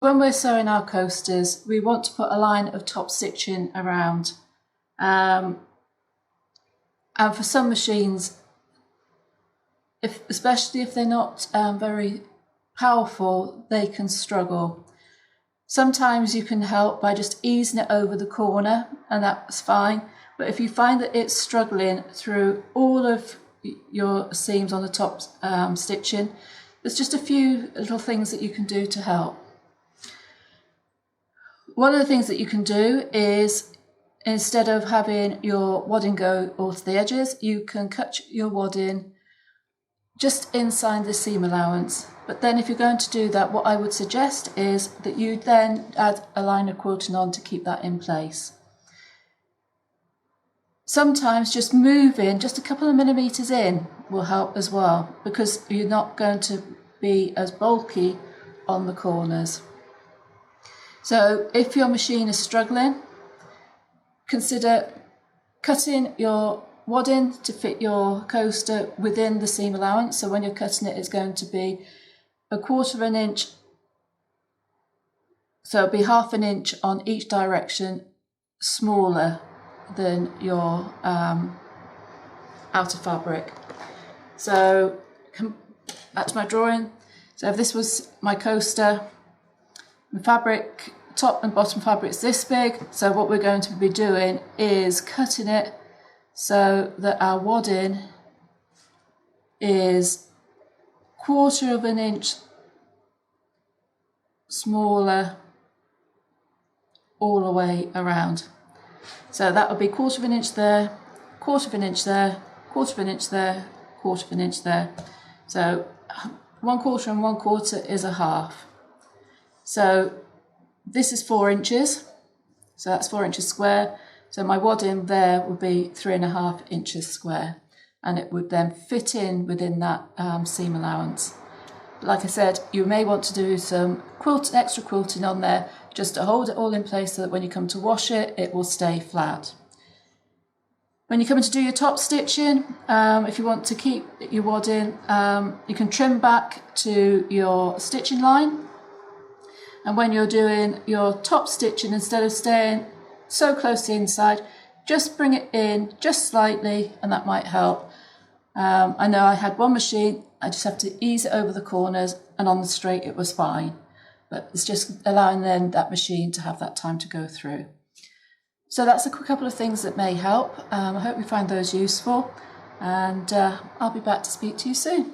When we're sewing our coasters, we want to put a line of top stitching around. And for some machines, especially if they're not very powerful, they can struggle. Sometimes you can help by just easing it over the corner, and that's fine. But if you find that it's struggling through all of your seams on the top stitching, there's just a few little things that you can do to help. One of the things that you can do is, instead of having your wadding go all to the edges, you can cut your wadding just inside the seam allowance. But then if you're going to do that, what I would suggest is that you then add a line of quilting on to keep that in place. Sometimes just moving just a couple of millimetres in will help as well, because you're not going to be as bulky on the corners. So if your machine is struggling, consider cutting your wadding to fit your coaster within the seam allowance. So when you're cutting it, it's going to be 1/4 inch, so it'll be 1/2 inch on each direction smaller than your outer fabric. So come back to my drawing. So if this was my coaster, the fabric, top and bottom fabric is this big, so what we're going to be doing is cutting it so that our wadding is 1/4 inch smaller all the way around. So that would be 1/4 inch there, 1/4 inch there, 1/4 inch there, 1/4 inch there. So 1/4 and 1/4 is 1/2. So this is 4 inches, so that's 4 inches square. So my wadding there would be 3.5 inches square, and it would then fit in within that seam allowance. But like I said, you may want to do some extra quilting on there just to hold it all in place so that when you come to wash it, it will stay flat. When you come in to do your top stitching, if you want to keep your wadding, you can trim back to your stitching line. And when you're doing your top stitching, instead of staying so close to the inside, just bring it in just slightly, and that might help. I know I had one machine, I just have to ease it over the corners, and on the straight it was fine. But it's just allowing then that machine to have that time to go through. So that's a couple of things that may help. I hope you find those useful, and I'll be back to speak to you soon.